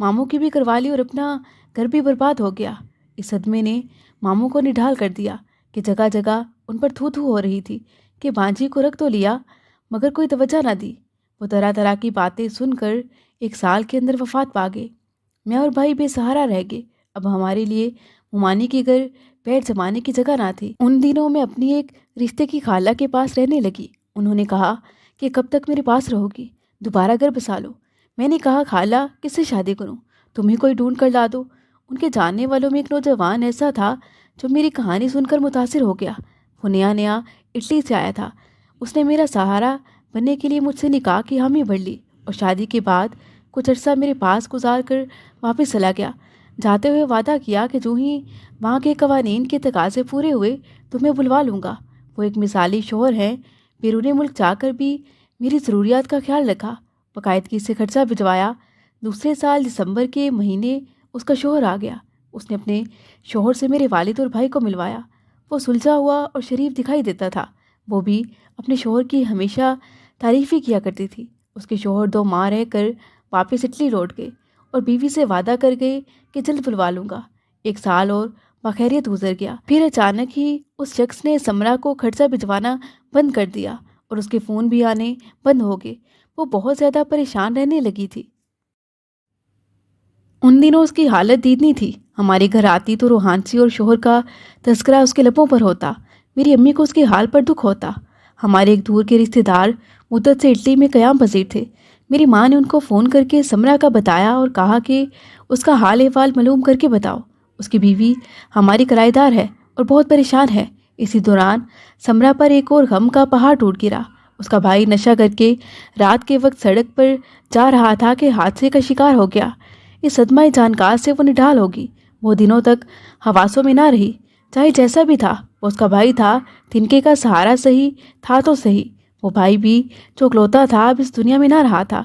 ماموں کی بھی کروا لی اور اپنا گھر بھی برباد ہو گیا۔ اس صدمے نے ماموں کو نڈھال کر دیا کہ جگہ جگہ ان پر تھو تھو ہو رہی تھی کہ بانجی کو رکھ تو لیا مگر کوئی توجہ نہ دی۔ وہ طرح طرح کی باتیں سن کر 1 سال کے اندر وفات پا گئے۔ میں اور بھائی بے سہارا رہ گئے۔ اب ہمارے لیے ممانی کے گھر پیر جمانے کی جگہ نہ تھی۔ ان دنوں میں اپنی ایک رشتے کی خالہ کے پاس رہنے لگی۔ انہوں نے کہا کہ کب تک میرے پاس رہو گی، دوبارہ گھر بسا لو۔ میں نے کہا خالہ کس سے شادی کروں، تمہیں کوئی ڈھونڈ کر لا دو۔ ان کے جاننے والوں میں ایک نوجوان ایسا تھا جو میری کہانی سن کر متاثر ہو گیا۔ وہ نیا نیا اٹلی سے آیا تھا۔ اس نے میرا سہارا بننے کے لیے مجھ سے نکاح کی حامی بھر لی اور شادی کے بعد کچھ عرصہ میرے پاس گزار کر واپس چلا گیا، جاتے ہوئے وعدہ کیا کہ جو ہی وہاں کے قوانین کے تقاضے پورے ہوئے تو میں بلوا لوں گا۔ وہ ایک مثالی شوہر ہیں، بیرون ملک جا کر بھی میری ضروریات کا خیال رکھا، باقاعدگی سے خرچہ بھجوایا۔ دوسرے سال دسمبر کے مہینے اس کا شوہر آ گیا۔ اس نے اپنے شوہر سے میرے والد اور بھائی کو ملوایا۔ وہ سلجھا ہوا اور شریف دکھائی دیتا تھا۔ وہ بھی اپنے شوہر کی ہمیشہ تعریف ہی کیا کرتی تھی۔ اس کے شوہر 2 ماہ رہ کر واپس اٹلی لوٹ گئے اور بیوی سے وعدہ کر گئے کہ جلد بلوا لوں گا۔ 1 سال اور بخیریت گزر گیا۔ پھر اچانک ہی اس شخص نے سمرا کو خرچہ بھجوانا بند کر دیا اور اس کے فون بھی آنے بند ہو گئے۔ وہ بہت زیادہ پریشان رہنے لگی تھی۔ ان دنوں اس کی حالت دیدنی تھی۔ ہمارے گھر آتی تو روحانسی اور شوہر کا تذکرہ اس کے لبوں پر ہوتا۔ میری امی کو اس کے حال پر دکھ ہوتا۔ ہمارے ایک دور کے رشتے دار مدت سے اٹلی میں قیام پذیر تھے۔ میری ماں نے ان کو فون کر کے سمرا کا بتایا اور کہا کہ اس کا حال احوال معلوم کر کے بتاؤ۔ اس کی بیوی ہماری کرایہ دار ہے اور بہت پریشان ہے۔ اسی دوران سمرا پر ایک اور غم کا پہاڑ ٹوٹ گرا۔ اس کا بھائی نشہ کر کے رات کے وقت سڑک پر جا رہا تھا کہ حادثے کا شکار ہو گیا۔ اس صدمہ جانکار سے وہ نڈھال ہوگی۔ وہ دنوں تک حواسوں میں نہ رہی۔ چاہے جیسا بھی تھا وہ اس کا بھائی تھا، تنکے کا سہارا صحیح تھا تو صحیح۔ وہ بھائی بھی جو اکلوتا تھا اب اس دنیا میں نہ رہا تھا۔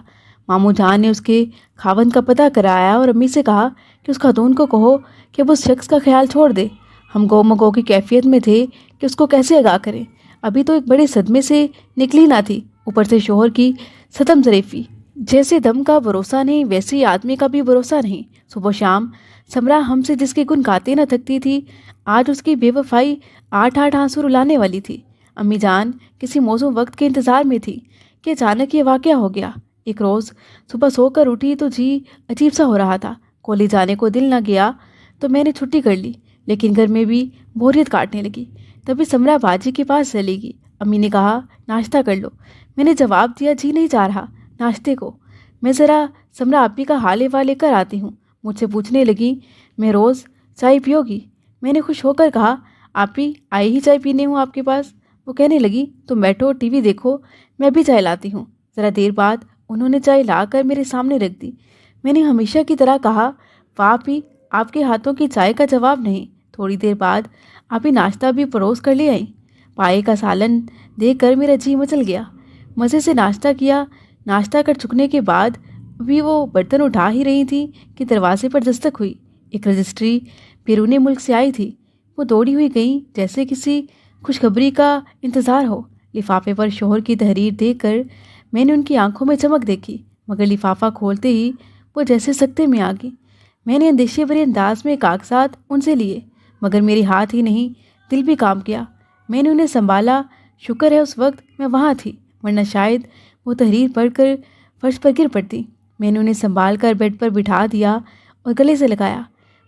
ماموں جان نے اس کے خاوند کا پتہ کرایا اور امی سے کہا کہ اس خاتون کو کہو کہ وہ اس شخص کا خیال چھوڑ دے۔ ہم گو مگو کی کیفیت میں تھے کہ اس کو کیسے آگاہ کریں۔ ابھی تو ایک بڑے صدمے سے نکلی نہ تھی، اوپر سے شوہر کی ستم ظریفی۔ جیسے دم کا بھروسہ نہیں ویسے ہی آدمی کا بھی بھروسہ نہیں۔ صبح شام سمرا ہم سے جس کے گن گاتے نہ تھکتی تھی، آج اس کی بے وفائی 8 آنسو رلانے والی تھی۔ امی جان کسی موزوں وقت کے انتظار میں تھی کہ اچانک یہ واقعہ ہو گیا۔ ایک روز صبح سو کر اٹھی تو جی عجیب سا ہو رہا تھا۔ کالج جانے کو دل نہ گیا تو میں نے چھٹی کر لی، لیکن گھر میں بھی بوریت کاٹنے لگی۔ تبھی سمرا باجی کے پاس چلی گئی۔ امی نے کہا ناشتہ کر لو۔ میں نے جواب دیا جی نہیں جا رہا ناشتے کو، میں ذرا سمرا آپی کا حال احوال لے کر آتی ہوں۔ مجھ سے پوچھنے لگی میں روز چائے پیو گی؟ میں نے خوش ہو کر کہا آپی آئی ہی چائے پینے ہوں آپ کے پاس۔ وہ کہنے لگی تم بیٹھو ٹی وی دیکھو، میں بھی چائے لاتی ہوں۔ ذرا دیر بعد انہوں نے چائے لا کر میرے سامنے رکھ دی۔ میں نے ہمیشہ کی طرح کہا واہ آپی آپ کے ہاتھوں کی چائے کا جواب نہیں۔ تھوڑی دیر بعد آپی ناشتہ بھی پروس کر لے آئیں۔ پائے کا سالن دیکھ کر میرا جی مچل گیا۔ مزے سے ناشتہ کیا۔ ناشتہ کر چکنے کے بعد بھی وہ برتن اٹھا ہی رہی تھی کہ دروازے پر دستک ہوئی۔ ایک رجسٹری بیرون ملک سے آئی تھی۔ وہ دوڑی ہوئی گئیں جیسے کسی خوشخبری کا انتظار ہو۔ لفافے پر شوہر کی تحریر دیکھ کر میں نے ان کی آنکھوں میں چمک دیکھی، مگر لفافہ کھولتے ہی وہ جیسے سکتے میں آ گئی۔ میں نے اندیشے بھرے انداز میں کاغذات ان سے لیے، مگر میرے ہاتھ ہی نہیں دل بھی کام کیا۔ میں نے انہیں سنبھالا۔ شکر ہے اس وقت میں وہاں تھی، ورنہ شاید وہ تحریر پڑھ کر فرش پر گر پڑتی۔ میں نے انہیں سنبھال کر بیڈ پر بٹھا دیا اور گلے سے لگایا۔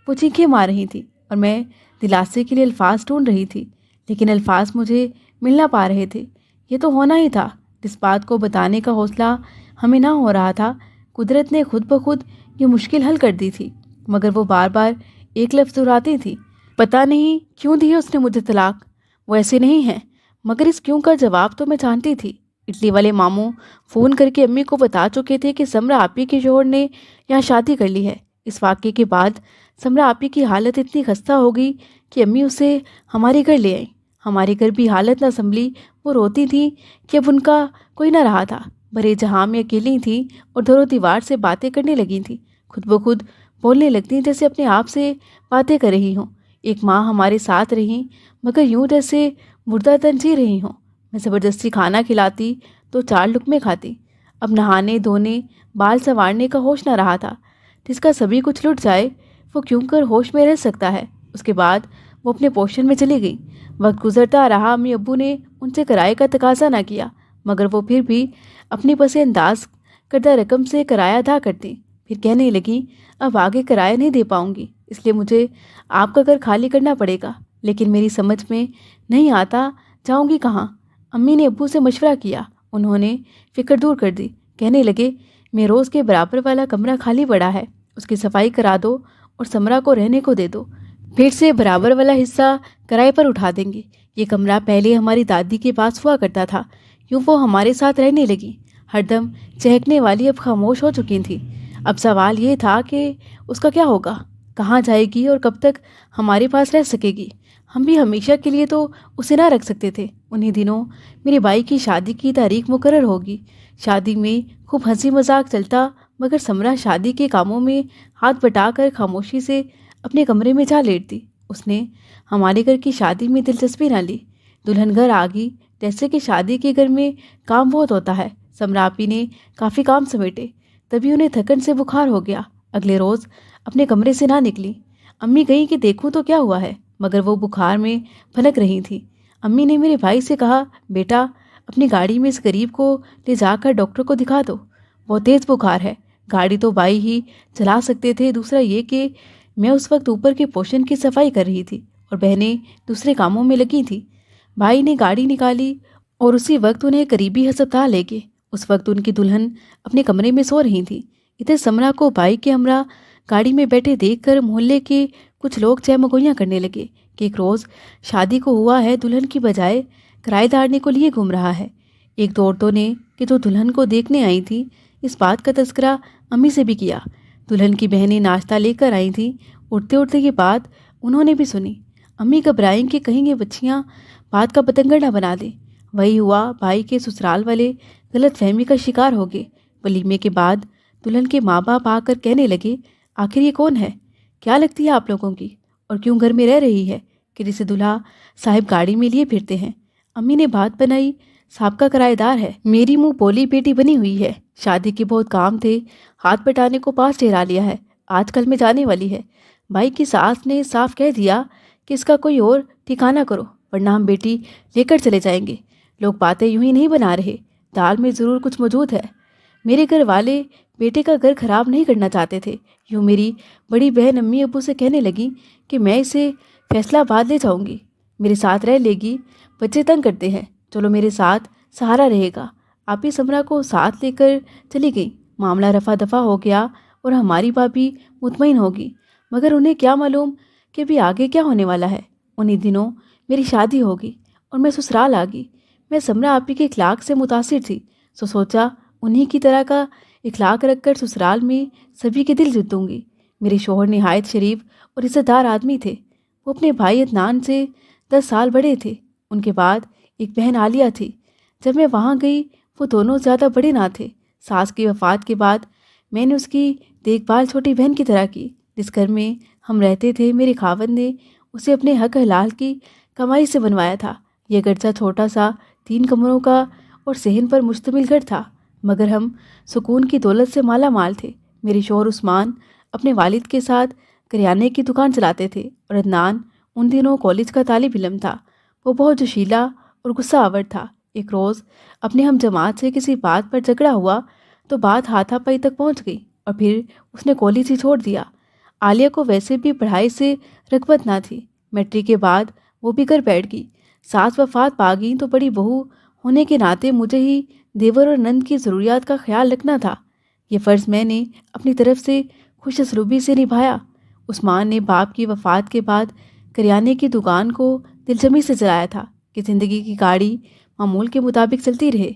وہ چیخیں مار رہی تھی اور میں دلاسے کے لیے الفاظ ڈھونڈ رہی تھی، لیکن الفاظ مجھے مل نہ پا رہے تھے۔ یہ تو ہونا ہی تھا، جس بات کو بتانے کا حوصلہ ہمیں نہ ہو رہا تھا، قدرت نے خود بخود یہ مشکل حل کر دی تھی، مگر وہ بار بار ایک لفظ دہراتی تھی۔ پتہ نہیں کیوں دی ہے اس نے مجھے طلاق، وہ ایسے نہیں ہیں، مگر اس کیوں کا جواب تو میں جانتی تھی۔ اٹلی والے ماموں فون کر کے امی کو بتا چکے تھے کہ سمرا آپی کے شوہر نے یہاں شادی کر لی ہے۔ اس واقعے کے بعد سمرا آپی کی حالت اتنی خستہ ہو گئی کہ امی اسے ہمارے گھر لے آئیں۔ ہمارے گھر بھی حالت نہ سنبھلی۔ وہ روتی تھیں کہ اب ان کا کوئی نہ رہا تھا۔ بھرے جہاں میں اکیلی تھیں اور دھرو دیوار سے باتیں کرنے لگی تھیں، خود بخود بولنے لگتی جیسے اپنے آپ سے باتیں کر رہی ہوں۔ ایک ماں ہمارے ساتھ رہیں، مگر یوں جیسے مردہ تن جی رہی ہوں۔ میں زبردستی کھانا کھلاتی تو 4 لقمے کھاتی۔ اب نہانے دھونے بال سنوارنے کا ہوش نہ رہا تھا۔ جس کا سبھی کچھ لٹ جائے وہ کیوں کر ہوش میں رہ سکتا ہے۔ اس کے بعد وہ اپنے پوشن میں چلی گئی۔ وقت گزرتا رہا، امی ابو نے ان سے کرائے کا تقاضا نہ کیا، مگر وہ پھر بھی اپنی پس انداز کردہ رقم سے کرایہ ادا کرتی۔ پھر کہنے لگی اب آگے کرایہ نہیں دے پاؤں گی، اس لیے مجھے آپ کا گھر خالی کرنا پڑے گا۔ لیکن میری سمجھ میں نہیں آتا جاؤں گی کہاں۔ امی نے ابو سے مشورہ کیا، انہوں نے فکر دور کر دی۔ کہنے لگے میں روز کے برابر والا کمرہ خالی پڑا ہے، اس کی صفائی کرا دو اور سمرا کو رہنے کو دے دو، پھر سے برابر والا حصہ کرائے پر اٹھا دیں گے۔ یہ کمرہ پہلے ہماری دادی کے پاس ہوا کرتا تھا، یوں وہ ہمارے ساتھ رہنے لگی۔ ہر دم چہکنے والی اب خاموش ہو چکی تھی۔ اب سوال یہ تھا کہ اس کا کیا ہوگا، کہاں جائے گی اور کب تک ہمارے پاس رہ سکے گی۔ ہم بھی ہمیشہ کے لیے تو اسے نہ رکھ سکتے تھے۔ انہی دنوں میرے بھائی کی شادی کی تاریخ مقرر ہوگی۔ شادی میں خوب ہنسی مذاق چلتا، مگر سمرا شادی کے کاموں میں ہاتھ بٹا کر خاموشی سے اپنے کمرے میں جا لیٹتی۔ اس نے ہمارے گھر کی شادی میں دلچسپی نہ لی۔ دلہن گھر آ گئی، جیسے کہ شادی کے گھر میں کام بہت ہوتا ہے۔ سمرا آپی نے کافی کام سمیٹے، تبھی انہیں تھکن سے بخار ہو گیا۔ اگلے روز اپنے کمرے سے نہ نکلی۔ امی گئی کہ دیکھوں تو کیا ہوا ہے، مگر وہ بخار میں پھنک رہی تھی۔ امی نے میرے بھائی سے کہا بیٹا اپنی گاڑی میں اس غریب کو لے جا کر ڈاکٹر کو دکھا دو، بہت تیز بخار ہے۔ گاڑی تو بھائی ہی چلا سکتے تھے، دوسرا یہ کہ میں اس وقت اوپر کے پوشن کی صفائی کر رہی تھی اور بہنیں دوسرے کاموں میں لگی تھیں۔ بھائی نے گاڑی نکالی اور اسی وقت انہیں قریبی ہسپتال لے گئے۔ اس وقت ان کی دلہن اپنے کمرے میں سو رہی تھی۔ ادھر سمرا کو بھائی کے ہمراہ گاڑی میں بیٹھے دیکھ کر محلے کے کچھ لوگ چہمگوئیاں کرنے لگے کہ ایک روز شادی کو ہوا ہے، دلہن کی بجائے کرائے دار نے کو لیے گھوم رہا ہے۔ ایک دو عورتوں نے کہ جو دلہن کو دیکھنے آئی تھی اس بات کا تذکرہ امی سے بھی کیا۔ دلہن کی بہنیں ناشتہ لے کر آئی تھیں، اٹھتے اٹھتے یہ بات انہوں نے بھی سنی۔ امی گھبرائیں کہ کہیں یہ بچیاں بات کا پتنگڑ نہ بنا دیں۔ وہی ہوا، بھائی کے سسرال والے غلط فہمی کا شکار ہو گئے۔ ولیمے کے بعد دلہن کے ماں باپ آ کر کہنے لگے آخر یہ کون ہے، کیا لگتی ہے آپ لوگوں کی، اور کیوں گھر میں رہ رہی ہے کہ جسے دلہا صاحب گاڑی میں لیے پھرتے ہیں۔ امی نے بات بنائی صاحب کا کرایہ دار ہے، میری منہ بولی بیٹی بنی ہوئی ہے، شادی کے بہت کام تھے، ہاتھ پٹانے کو پاس ٹھہرا لیا ہے، آج کل میں جانے والی ہے۔ بھائی کی ساس نے صاف کہہ دیا کہ اس کا کوئی اور ٹھکانہ کرو ورنہ ہم بیٹی لے کر چلے جائیں گے۔ لوگ باتیں یوں ہی نہیں بنا رہے، دال میں ضرور کچھ موجود ہے۔ میرے گھر والے بیٹے کا گھر خراب نہیں کرنا چاہتے تھے۔ یوں میری بڑی بہن امی ابو سے کہنے لگی کہ میں اسے فیصلہ آباد لے جاؤں گی، میرے ساتھ رہ لے گی، بچے تنگ کرتے ہیں، چلو میرے ساتھ سہارا رہے گا۔ آپی سمرا کو ساتھ لے کر چلی گئی۔ معاملہ رفع دفع ہو گیا اور ہماری بھابھی مطمئن ہوگی، مگر انہیں کیا معلوم کہ بھی آگے کیا ہونے والا ہے۔ انہی دنوں میری شادی ہوگی اور میں سسرال آ گئی۔ میں سمرا آپی کے اخلاق سے متاثر تھی، سوچا انہی کی طرح کا اخلاق رکھ کر سسرال میں سبھی کے دل جیتوں گی۔ میرے شوہر نہایت شریف اور عزت دار آدمی تھے، وہ اپنے بھائی عدنان سے 10 سال بڑے تھے۔ ان کے بعد ایک بہن عالیہ تھی۔ جب میں وہاں گئی وہ دونوں زیادہ بڑے نہ تھے۔ ساس کی وفات کے بعد میں نے اس کی دیکھ بھال چھوٹی بہن کی طرح کی۔ جس گھر میں ہم رہتے تھے میرے خاوند نے اسے اپنے حق حلال کی کمائی سے بنوایا تھا۔ یہ گرچہ چھوٹا سا 3 کمروں کا اور صحن پر مشتمل گھر تھا، مگر ہم سکون کی دولت سے مالا مال تھے۔ میرے شوہر عثمان اپنے والد کے ساتھ کریانے کی دکان چلاتے تھے اور عدنان ان دنوں کالج کا طالب علم تھا۔ وہ بہت جوشیلا اور غصہ آور تھا۔ ایک روز اپنے ہم جماعت سے کسی بات پر جھگڑا ہوا تو بات ہاتھا پائی تک پہنچ گئی اور پھر اس نے کالج ہی چھوڑ دیا۔ عالیہ کو ویسے بھی پڑھائی سے رغبت نہ تھی، میٹرک کے بعد وہ بھی گھر بیٹھ گئی۔ ساس وفات پا گئی تو بڑی بہو ہونے کے ناطے مجھے ہی دیور اور نند کی ضروریات کا خیال رکھنا تھا۔ یہ فرض میں نے اپنی طرف سے خوش اسلوبی سے نبھایا۔ عثمان نے باپ کی وفات کے بعد کریانے کی دکان کو دلجمی سے چلایا تھا کہ زندگی کی گاڑی معمول کے مطابق چلتی رہے۔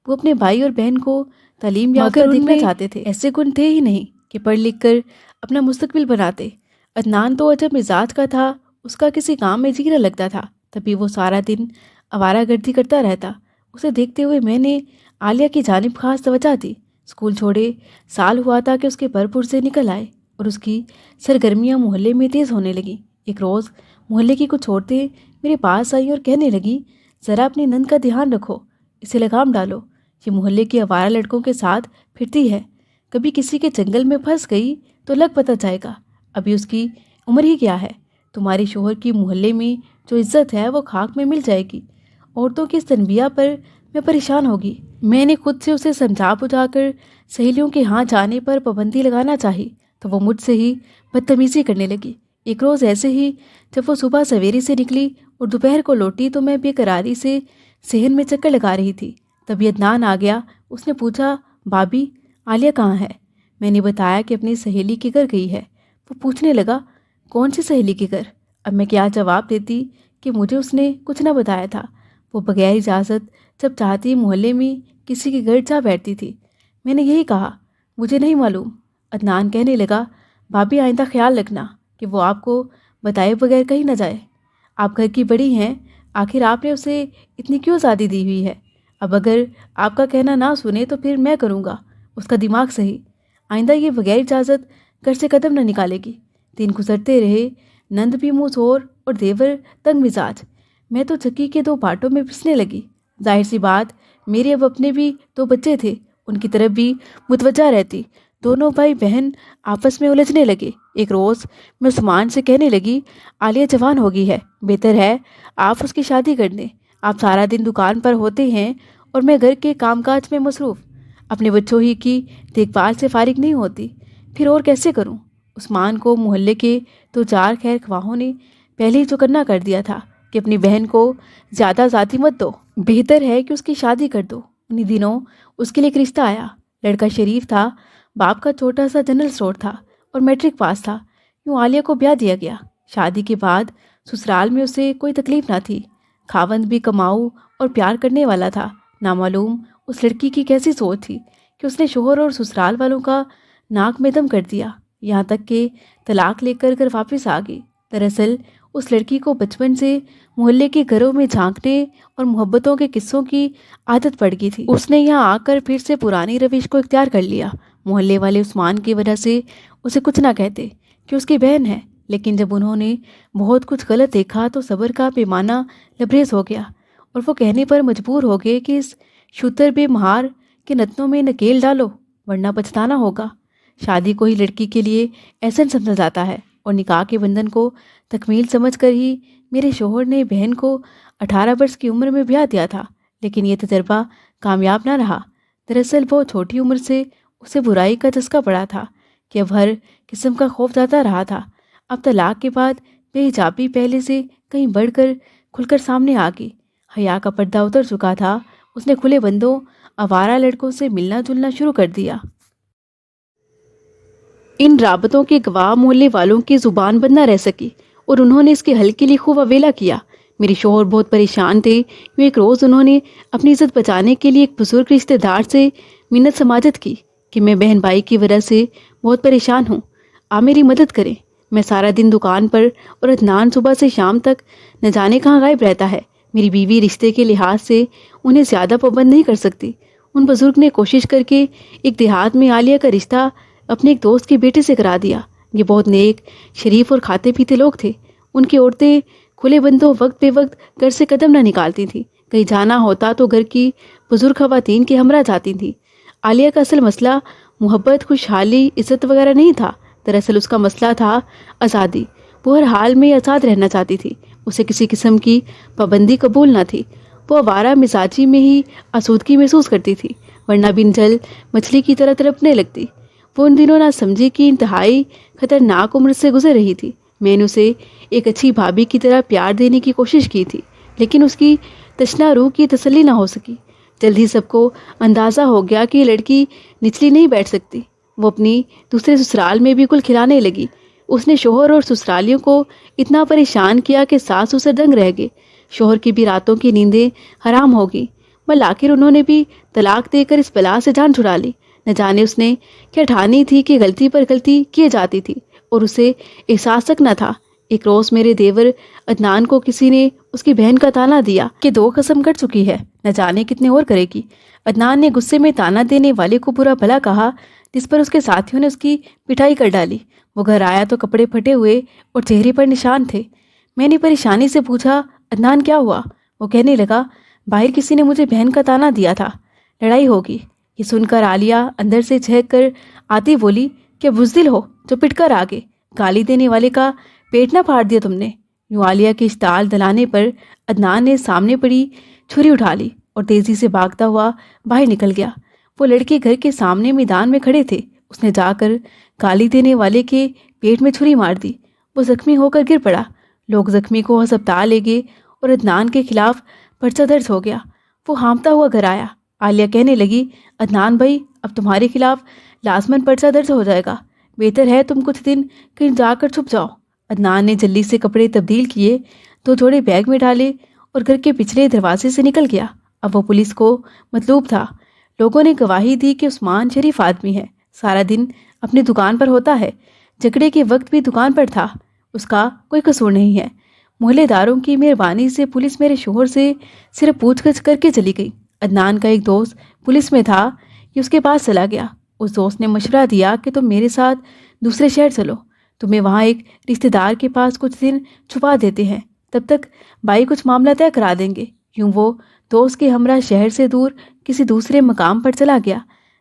وہ اپنے بھائی اور بہن کو تعلیم یافتہ دیکھنا چاہتے تھے، ایسے گن تھے ہی نہیں کہ پڑھ لکھ کر اپنا مستقبل بناتے۔ عدنان تو عجب مزاج کا تھا، اس کا کسی کام میں جی نہ لگتا تھا، تبھی وہ سارا دن آوارہ گردی کرتا رہتا۔ اسے دیکھتے ہوئے میں نے عالیہ کی جانب خاص توجہ دی۔ اسکول چھوڑے سال ہوا تھا کہ اس کے پر پرزے نکل آئے اور اس کی سرگرمیاں محلے میں تیز ہونے لگیں۔ ایک روز محلے کی کچھ عورتیں میرے پاس آئیں اور کہنے لگیں ذرا اپنی نند کا دھیان رکھو، اسے لگام ڈالو، یہ محلے کے آوارہ لڑکوں کے ساتھ پھرتی ہے، کبھی کسی کے جنگل میں پھنس گئی تو لگ پتہ جائے گا، ابھی اس کی عمر ہی کیا ہے۔ تمہارے شوہر کی محلے میں جو عزت ہے وہ خاک میں مل جائے گی۔ عورتوں کی اس تنبیہ پر میں پریشان ہوگی۔ میں نے خود سے اسے سمجھا بجھا کر سہیلیوں کے ہاں جانے پر پابندی لگانا چاہی تو وہ مجھ سے ہی بدتمیزی کرنے لگی۔ ایک روز ایسے ہی جب وہ صبح سویرے سے نکلی اور دوپہر کو لوٹی تو میں بے قراری سے صحن میں چکر لگا رہی تھی، تبھی عدنان آ گیا۔ اس نے پوچھا، بھابی عالیہ کہاں ہے؟ میں نے بتایا کہ اپنی سہیلی کے گھر گئی ہے۔ وہ پوچھنے لگا، کون سی سہیلی کے گھر؟ اب میں کیا جواب دیتی کہ مجھے اس نے کچھ نہ بتایا تھا۔ وہ بغیر اجازت جب چاہتی محلے میں کسی کے گھر جا بیٹھتی تھی۔ میں نے یہی کہا، مجھے نہیں معلوم۔ عدنان کہنے لگا، بھابی آئندہ خیال رکھنا کہ وہ آپ کو بتائے بغیر کہیں نہ جائے۔ آپ گھر کی بڑی ہیں، آخر آپ نے اسے اتنی کیوں آزادی دی ہوئی ہے؟ اب اگر آپ کا کہنا نہ سنے تو پھر میں کروں گا اس کا دماغ صحیح۔ آئندہ یہ بغیر اجازت گھر سے قدم نہ نکالے گی۔ دن گزرتے رہے، نند بھی منہ زور اور دیور تنگ مزاج۔ میں تو چکی کے دو پارٹوں میں پسنے لگی۔ ظاہر سی بات، میرے اب اپنے بھی دو بچے تھے، ان کی طرف بھی متوجہ رہتی۔ دونوں بھائی بہن آپس میں الجھنے لگے۔ ایک روز میں عثمان سے کہنے لگی، عالیہ جوان ہو گئی ہے، بہتر ہے آپ اس کی شادی کر دیں۔ آپ سارا دن دکان پر ہوتے ہیں اور میں گھر کے کام کاج میں مصروف، اپنے بچوں ہی کی دیکھ بھال سے فارغ نہیں ہوتی، پھر اور کیسے کروں؟ عثمان کو محلے کے دو چار خیر خواہوں نے پہلے ہی چوکنا کر دیا تھا کہ اپنی بہن کو زیادہ آزادی مت دو، بہتر ہے کہ اس کی شادی کر دو۔ انہی دنوں اس کے لیے ایک رشتہ آیا۔ لڑکا شریف تھا، باپ کا چھوٹا سا جنرل اسٹور تھا اور میٹرک پاس تھا۔ یوں عالیہ کو بیاہ دیا گیا۔ شادی کے بعد سسرال میں اسے کوئی تکلیف نہ تھی۔ خاوند بھی کماؤ اور پیار کرنے والا تھا۔ نامعلوم اس لڑکی کی کیسی سوچ تھی کہ اس نے شوہر اور سسرال والوں کا ناک میں دم کر دیا، یہاں تک کہ طلاق لے کر گھر واپس آ گئی۔ دراصل اس لڑکی کو بچپن سے محلے کے گھروں میں جھانکنے اور محبتوں کے قصوں کی عادت پڑ گئی تھی۔ اس نے یہاں آ کر پھر سے پرانی روش کو اختیار کر لیا۔ محلے والے عثمان کی وجہ سے اسے کچھ نہ کہتے کہ اس کی بہن ہے، لیکن جب انہوں نے بہت کچھ غلط دیکھا تو صبر کا پیمانہ لبریز ہو گیا اور وہ کہنے پر مجبور ہو گئے کہ اس شتر بے مہار کے نتنوں میں نکیل ڈالو ورنہ پچھتانا ہوگا۔ شادی کو ہی لڑکی کے لیے احسن سمجھا جاتا ہے اور نکاح کے بندھن کو تکمیل سمجھ کر ہی میرے شوہر نے بہن کو 18 برس کی عمر میں بیاہ دیا تھا، لیکن یہ تجربہ کامیاب نہ رہا۔ دراصل بہت چھوٹی عمر سے اسے برائی کا چسکا پڑا تھا کہ اب ہر قسم کا خوف زیادہ رہا تھا۔ اب طلاق کے بعد بے حجابی پہلے سے کہیں بڑھ کر کھل کر سامنے آ گئی۔ حیا کا پردہ اتر چکا تھا۔ اس نے کھلے بندوں آوارہ لڑکوں سے ملنا جلنا شروع کر دیا۔ ان رابطوں کے گواہ محلے والوں کی زبان بند نہ رہ سکی اور انہوں نے اس کے حل کے لیے خوب اویلا کیا۔ میرے شوہر بہت پریشان تھے۔ ایک روز انہوں نے اپنی عزت بچانے کے لیے ایک بزرگ رشتہ دار سے منت سماجت کی کہ میں بہن بھائی کی وجہ سے بہت پریشان ہوں، آپ میری مدد کریں۔ میں سارا دن دکان پر اور عدنان صبح سے شام تک نہ جانے کہاں غائب رہتا ہے۔ میری بیوی رشتے کے لحاظ سے انہیں زیادہ پابند نہیں کر سکتی۔ ان بزرگ نے کوشش کر کے ایک دیہات میں عالیہ کا رشتہ اپنے ایک دوست کے بیٹے سے کرا دیا۔ یہ بہت نیک، شریف اور کھاتے پیتے لوگ تھے۔ ان کی عورتیں کھلے بندوں وقت بے وقت گھر سے قدم نہ نکالتی تھیں۔ کہیں جانا ہوتا تو گھر کی بزرگ خواتین کے ہمراہ جاتی تھیں۔ عالیہ کا اصل مسئلہ محبت، خوشحالی، عزت وغیرہ نہیں تھا۔ دراصل اس کا مسئلہ تھا آزادی۔ وہ ہر حال میں آزاد رہنا چاہتی تھی۔ اسے کسی قسم کی پابندی قبول نہ تھی۔ وہ آوارہ مزاجی میں ہی آسودگی محسوس کرتی تھی، ورنہ بن جل مچھلی کی طرح تڑپنے لگتی۔ وہ ان دنوں نہ سمجھی کہ انتہائی خطرناک عمر سے گزر رہی تھی۔ میں نے اسے ایک اچھی بھابھی کی طرح پیار دینے کی کوشش کی تھی، لیکن اس کی تشنہ روح کی تسلی نہ ہو سکی۔ جلد ہی سب کو اندازہ ہو گیا کہ یہ لڑکی نچلی نہیں بیٹھ سکتی۔ وہ اپنی دوسرے سسرال میں بھی کل کھلانے لگی۔ اس نے شوہر اور سسرالیوں کو اتنا پریشان کیا کہ ساس اسے دنگ رہ گئے۔ شوہر کی بھی راتوں کی نیندیں حرام ہو گئی، بل آخر انہوں نے بھی طلاق دے کر اس بلا سے جان چھڑا لی۔ نہ جانے اس نے کیا ٹھانی تھی کہ غلطی پر غلطی کیے جاتی تھی اور اسے احساس تک نہ تھا۔ ایک روز میرے دیور عدنان کو کسی نے اس کی بہن کا تانا دیا کہ 2 قسم کر چکی ہے، نہ جانے کتنے اور کرے گی۔ عدنان نے غصے میں تانا دینے والے کو برا بھلا کہا، جس پر اس کے ساتھیوں نے اس کی پٹائی کر ڈالی۔ وہ گھر آیا تو کپڑے پھٹے ہوئے اور چہرے پر نشان تھے۔ میں نے پریشانی سے پوچھا، عدنان کیا ہوا؟ وہ کہنے لگا، باہر کسی نے مجھے بہن کا تانا دیا تھا، لڑائی ہوگی۔ یہ سن کر عالیہ اندر سے چہک کر آتی بولی، کیا بزدل ہو جو پٹ کر آگے؟ گالی دینے والے کا پیٹ نہ پھاڑ دیا تم نے؟ یوں عالیہ کے اشتعال دلانے پر عدنان نے سامنے پڑی چھری اٹھا لی اور تیزی سے بھاگتا ہوا باہر نکل گیا۔ وہ لڑکے گھر کے سامنے میدان میں کھڑے تھے۔ اس نے جا کر گالی دینے والے کے پیٹ میں چھری مار دی۔ وہ زخمی ہو کر گر پڑا۔ لوگ زخمی کو ہسپتال لے گئے اور عدنان کے خلاف پرچہ درج ہو گیا۔ وہ ہانپتا ہوا گھر آیا۔ عالیہ کہنے لگی، عدنان بھائی، اب تمہارے خلاف لازماً پرچہ درج ہو جائے گا، بہتر ہے تم کچھ دن کہیں جا کر چھپ جاؤ۔ عدنان نے جلدی سے کپڑے تبدیل کیے، 2 جوڑے بیگ میں ڈالے اور گھر کے پچھلے دروازے سے نکل گیا۔ اب وہ پولیس کو مطلوب تھا۔ لوگوں نے گواہی دی کہ عثمان شریف آدمی ہے، سارا دن اپنی دکان پر ہوتا ہے، جھگڑے کے وقت بھی دکان پر تھا، اس کا کوئی قصور نہیں ہے۔ محلے داروں کی مہربانی سے پولیس میرے شوہر سے صرف پوچھ گچھ کر کے چلی گئی۔ عدنان کا ایک دوست پولیس میں تھا، یہ اس کے پاس چلا گیا۔ اس دوست نے مشورہ دیا کہ تم میرے ساتھ دوسرے شہر چلو، تمہیں وہاں ایک رشتہ دار کے پاس کچھ دن چھپا دیتے ہیں، تب تک بھائی کچھ معاملہ طے کرا دیں گے۔ یوں وہ دوست کے ہمراہ شہر سے دور کسی دوسرے مقام پر چلا گیا۔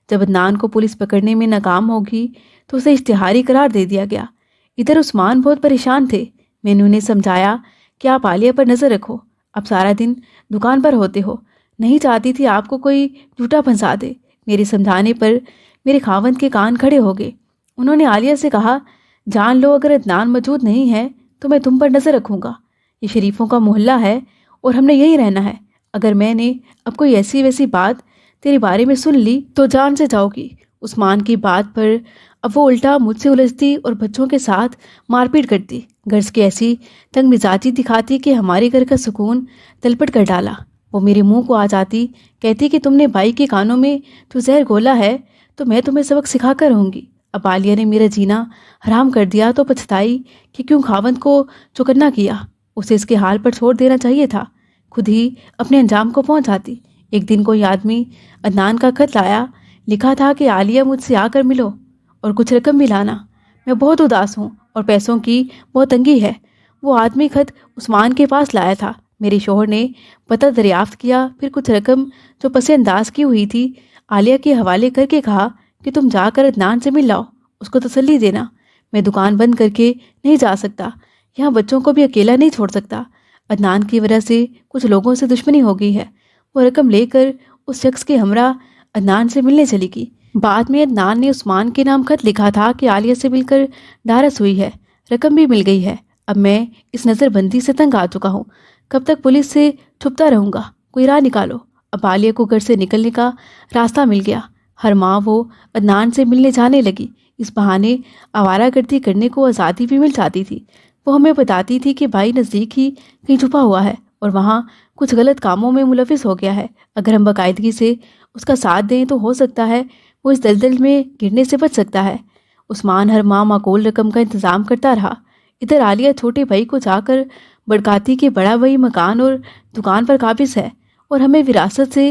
جب عدنان کو پولیس پکڑنے میں ناکام ہوگی تو اسے اشتہاری قرار دے دیا گیا۔ ادھر عثمان بہت پریشان تھے۔ میں نے انہیں سمجھایا کہ آپ عالیہ پر نظر رکھو، اب سارا دن دکان پر ہوتے ہو، نہیں چاہتی تھی آپ کو کوئی جھوٹا پھنسا دے۔ میرے سمجھانے پر میرے خاوند کے کان کھڑے ہو گئے۔ انہوں نے عالیہ سے کہا، جان لو اگر عدنان موجود نہیں ہے تو میں تم پر نظر رکھوں گا، یہ شریفوں کا محلہ ہے اور ہم نے یہی رہنا ہے، اگر میں نے اب کوئی ایسی ویسی بات تیرے بارے میں سن لی تو جان سے جاؤ گی۔ عثمان کی بات پر اب وہ الٹا مجھ سے الجھتی اور بچوں کے ساتھ مار پیٹ کرتی، غرض کی ایسی تنگ مزاجی دکھاتی کہ ہمارے گھر کا سکون تلپٹ کر ڈالا۔ وہ میرے منہ کو آ جاتی، کہتی کہ تم نے بھائی کے کانوں میں جو زہر گھولا ہے تو میں تمہیں سبق سکھا کر رہوں گی۔ اب عالیہ نے میرا جینا حرام کر دیا تو پچھتائی کہ کیوں خاوند کو چوکنا کیا، اسے اس کے حال پر چھوڑ دینا چاہیے تھا، خود ہی اپنے انجام کو پہنچ جاتی۔ ایک دن کوئی آدمی عدنان کا خط لایا، لکھا تھا کہ عالیہ مجھ سے آ کر ملو اور کچھ رقم بھی لانا، میں بہت اداس ہوں اور پیسوں کی بہت تنگی ہے۔ وہ آدمی خط عثمان کے پاس لایا تھا۔ میرے شوہر نے پتہ دریافت کیا، پھر کچھ رقم جو پس انداز کی ہوئی تھی عالیہ کے حوالے کر کے کہا کہ تم جا کر عدنان سے مل لاؤ، اس کو تسلی دینا، میں دکان بند کر کے نہیں جا سکتا، یہاں بچوں کو بھی اکیلا نہیں چھوڑ سکتا، عدنان کی وجہ سے کچھ لوگوں سے دشمنی ہو گئی ہے۔ وہ رقم لے کر اس شخص کے ہمراہ عدنان سے ملنے چلی گئی۔ بعد میں عدنان نے عثمان کے نام خط لکھا تھا کہ عالیہ سے مل کر ڈھارس ہوئی ہے، رقم بھی مل گئی ہے۔ اب میں اس نظر بندی سے تنگ آ چکا ہوں، کب تک پولیس سے چھپتا رہوں گا، کوئی راہ نکالو۔ اب عالیہ کو گھر سے نکلنے کا راستہ مل گیا۔ ہر ماہ وہ عدنان سے ملنے جانے لگی، اس بہانے آوارہ گردی کرنے کو آزادی بھی مل جاتی تھی۔ وہ ہمیں بتاتی تھی کہ بھائی نزدیک ہی کہیں چھپا ہوا ہے اور وہاں کچھ غلط کاموں میں ملوث ہو گیا ہے، اگر ہم باقاعدگی سے اس کا ساتھ دیں تو ہو سکتا ہے وہ اس دلدل میں گرنے سے بچ سکتا ہے۔ عثمان ہر ماہ معقول رقم کا انتظام کرتا رہا۔ ادھر عالیہ چھوٹے بھائی کو جا کر بڑکاتی کہ بڑا بھائی مکان اور دکان پر قابض ہے اور ہمیں وراثت سے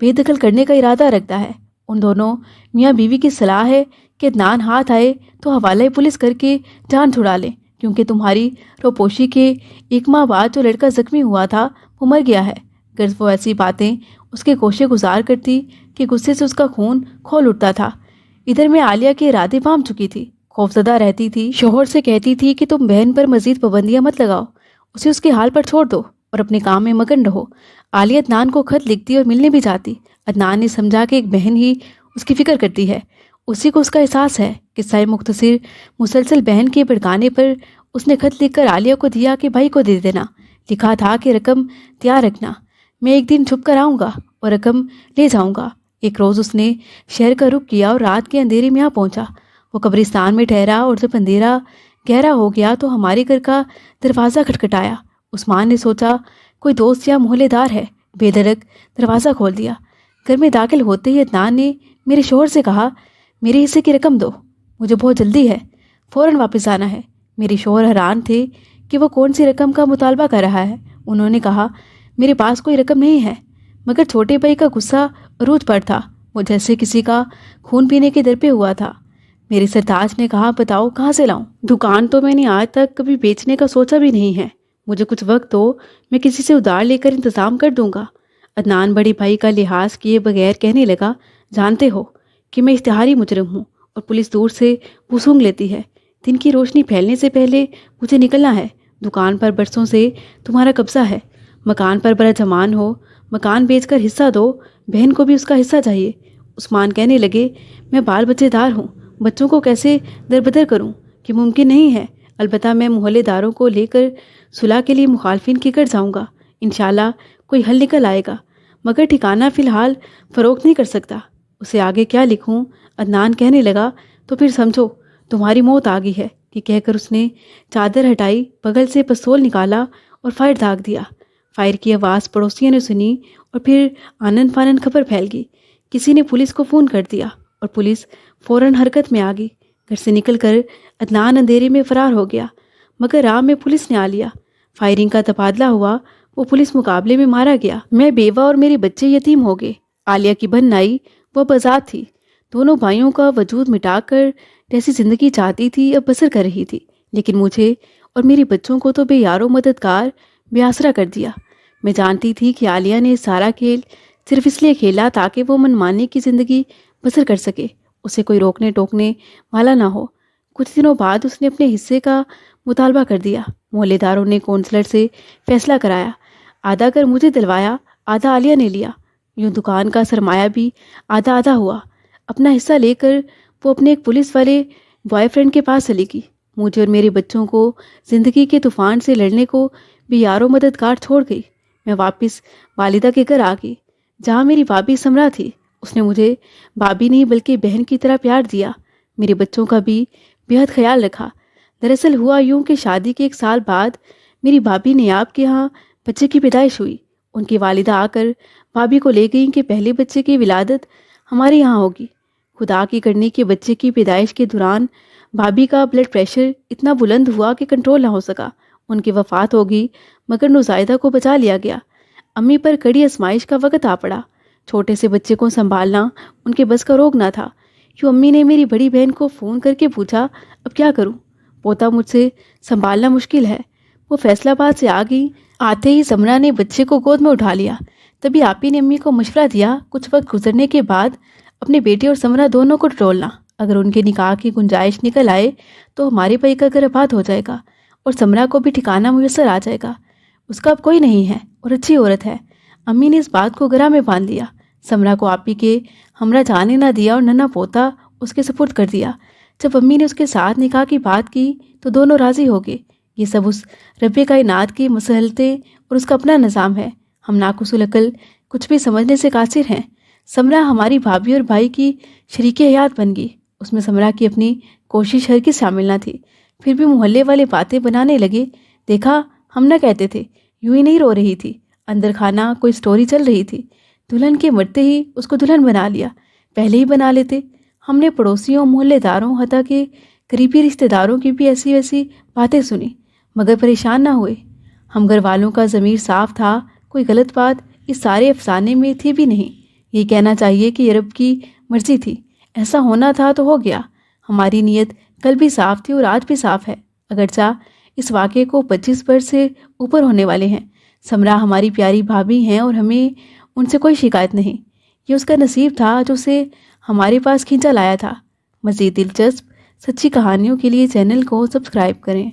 بے دخل کرنے کا ارادہ رکھتا ہے۔ ان دونوں میاں بیوی کی صلاح ہے کہ عدنان ہاتھ آئے تو حوالہ پولیس کر کے جان چھڑا لیں، کیونکہ تمہاری روپوشی کے 1 ماہ بعد جو لڑکا زخمی ہوا تھا وہ مر گیا ہے۔ غرض وہ ایسی باتیں اس کے کوشے گزار کرتی کہ غصے سے اس کا خون کھول اٹھتا تھا۔ ادھر میں عالیہ کے ارادے پام چکی تھی، خوفزدہ رہتی تھی، شوہر سے کہتی تھی کہ تم بہن پر مزید پابندیاں مت لگاؤ، اسے اس کے حال پر چھوڑ دو اور اپنے کام میں مگن رہو۔ عالیہ عدنان کو خط لکھتی اور ملنے بھی جاتی۔ عدنان نے سمجھا کہ ایک بہن ہی اس کی فکر کرتی ہے، اسی کو اس کا احساس ہے۔ قصہ مختصر مسلسل بہن کے بھڑکانے پر اس نے خط لکھ کر عالیہ کو دیا کہ بھائی کو دے دینا، لکھا تھا کہ رقم تیار رکھنا، میں ایک دن چھپ کر آؤں گا اور رقم لے جاؤں گا۔ ایک روز اس نے شہر کا رخ کیا اور رات کے اندھیرے میں یہاں پہنچا۔ وہ قبرستان میں ٹھہرا اور جب اندھیرا گہرا ہو گیا تو ہمارے گھر کا دروازہ کھٹکھٹایا۔ عثمان نے سوچا کوئی دوست یا محلے دار ہے، بے دھڑک دروازہ کھول دیا۔ گھر میں داخل ہوتے ہی عدنان نے میرے شوہر سے کہا، میرے حصے کی رقم دو، مجھے بہت جلدی ہے، فوراً واپس آنا ہے۔ میرے شوہر حیران تھے کہ وہ کون سی رقم کا مطالبہ کر رہا ہے۔ انہوں نے کہا، میرے پاس کوئی رقم نہیں ہے، مگر چھوٹے بھائی کا غصہ عروج پر تھا، وہ جیسے کسی کا خون پینے کے در پہ ہوا تھا۔ میرے سرتاج نے کہا، بتاؤ کہاں سے لاؤں؟ دکان تو میں نے آج تک کبھی بیچنے کا سوچا بھی نہیں ہے، مجھے کچھ وقت دو، میں کسی سے ادھار لے کر انتظام کر دوں گا۔ عدنان بڑے بھائی کا لحاظ کیے بغیر کہنے لگا، جانتے ہو کہ میں اشتہاری مجرم ہوں اور پولیس دور سے وہ سونگھ لیتی ہے۔ دن کی روشنی پھیلنے سے پہلے مجھے نکلنا ہے۔ دکان پر برسوں سے تمہارا قبضہ ہے، مکان پر بڑا جمان ہو، مکان بیچ کر حصہ دو، بہن کو بھی اس کا حصہ چاہیے۔ عثمان کہنے لگے، میں بال بچے دار ہوں، بچوں کو کیسے دربدر کروں کہ ممکن نہیں ہے، البتہ میں محلے داروں کو لے کر صلح کے لیے مخالفین کے گھر جاؤں گا، انشاءاللہ کوئی حل نکل آئے گا، مگر ٹھکانہ فی الحال فروخت نہیں کر سکتا۔ اسے آگے کیا لکھوں؟ عدنان کہنے لگا، تو پھر سمجھو تمہاری موت آ گئی ہے، کہ کہہ کر اس نے چادر ہٹائی، بغل سے پستول نکالا اور فائر داغ دیا۔ فائر کی آواز پڑوسیوں نے سنی اور پھر آنن فانن خبر پھیل گئی۔ کسی نے پولیس کو فون کر دیا اور پولیس فوراً حرکت میں آ گئی۔ گھر سے نکل کر عدنان اندھیرے میں فرار ہو گیا، مگر راہ میں پولیس نے آ لیا۔ فائرنگ کا تبادلہ ہوا، وہ پولیس مقابلے میں مارا گیا۔ میں بیوہ اور میرے بچے یتیم ہو گئے۔ عالیہ کی بہن آئی، وہ آزاد تھی، دونوں بھائیوں کا وجود مٹا کر جیسی زندگی چاہتی تھی اب بسر کر رہی تھی، لیکن مجھے اور میرے بچوں کو تو بے یار و مددگار، بے آسرا کر دیا۔ میں جانتی تھی کہ عالیہ نے سارا کھیل صرف اس لیے کھیلا تاکہ وہ منمانی کی زندگی بسر کر سکے، اسے کوئی روکنے ٹوکنے والا نہ ہو۔ کچھ دنوں بعد اس نے اپنے حصے کا مطالبہ کر دیا۔ محلے داروں نے کونسلر سے فیصلہ کرایا، آدھا گھر مجھے دلوایا، آدھا عالیہ نے لیا۔ یوں دکان کا سرمایہ بھی آدھا آدھا ہوا۔ اپنا حصہ لے کر وہ اپنے ایک پولیس والے بوائے فرینڈ کے پاس چلی گئی۔ مجھے اور میرے بچوں کو زندگی کے طوفان سے لڑنے کو بھی یار و مددگار چھوڑ گئی۔ میں واپس والدہ کے گھر آ گئی، جہاں میری بھابھی سمرا تھی۔ اس نے مجھے بھابھی نہیں بلکہ بہن کی طرح پیار دیا، میرے بچوں کا بھی بہت خیال رکھا۔ دراصل ہوا یوں کہ شادی کے 1 سال بعد میری بھابھی نے آپ کے ہاں بچے کی پیدائش ہوئی۔ ان کی والدہ آ کر بھابھی کو لے گئیں کہ پہلے بچے کی ولادت ہمارے یہاں ہوگی۔ خدا کی کرنی کے بچے کی پیدائش کے دوران بھابھی کا بلڈ پریشر اتنا بلند ہوا کہ کنٹرول نہ ہو سکا، ان کی وفات ہو گئی، مگر نوزائیدہ کو بچا لیا گیا۔ امی پر کڑی آزمائش کا وقت آ پڑا، چھوٹے سے بچے کو سنبھالنا ان کے بس کا روگ نہ تھا۔ یوں امی نے میری بڑی بہن کو فون کر کے پوچھا، اب کیا کروں؟ پوتا مجھ سے سنبھالنا مشکل ہے۔ وہ فیصل آباد سے آ گئی، آتے ہی سمرا نے بچے کو گود میں اٹھا لیا۔ تبھی آپی نے امی کو مشورہ دیا، کچھ وقت گزرنے کے بعد اپنے بیٹے اور سمرا دونوں کو ٹٹولنا، اگر ان کے نکاح کی گنجائش نکل آئے تو ہمارے بھائی کا گھر آباد ہو جائے گا اور سمرا کو بھی ٹھکانہ میسر آ جائے گا، اس کا اب کوئی نہیں ہے اور اچھی عورت ہے۔ امی نے اس بات کو گرہ میں باندھ لیا، سمرا کو آپی کے ہمراہ جانے نہ دیا اور ننا پوتا اس کے سپرد کر دیا۔ جب امی نے اس کے ساتھ نکاح کی بات کی تو دونوں راضی ہو گئے۔ یہ سب اس رب کائنات کی مسلطیں اور اس کا اپنا نظام ہے، ہم ناقص العقل کچھ بھی سمجھنے سے قاصر ہیں۔ سمرا ہماری بھابھی اور بھائی کی شریک حیات بن گئی، اس میں سمرا کی اپنی کوشش ہرگز شامل نہ تھی۔ پھر بھی محلے والے باتیں بنانے لگے، دیکھا ہم نہ کہتے تھے، یوں ہی نہیں رو رہی تھی، اندر خانہ کوئی سٹوری چل رہی تھی، دلہن کے مرتے ہی اس کو دلہن بنا لیا، پہلے ہی بنا لیتے۔ ہم نے پڑوسیوں، محلے داروں، حتیٰ کہ قریبی رشتہ داروں کی بھی ایسی ویسی باتیں سنی، مگر پریشان نہ ہوئے۔ ہم گھر والوں کا ضمیر صاف تھا، کوئی غلط بات اس سارے افسانے میں تھی بھی نہیں۔ یہ کہنا چاہیے کہ یہ رب کی مرضی تھی، ایسا ہونا تھا تو ہو گیا۔ ہماری نیت کل بھی صاف تھی اور آج بھی صاف ہے، اگرچہ اس واقعے کو 25 برس سے اوپر ہونے والے ہیں۔ سمرا ہماری پیاری بھابھی ہیں اور ہمیں ان سے کوئی شکایت نہیں، یہ اس کا نصیب تھا جو اسے ہمارے پاس کھینچا لایا تھا۔ مزید دلچسپ سچی کہانیوں کے لیے چینل کو سبسکرائب کریں۔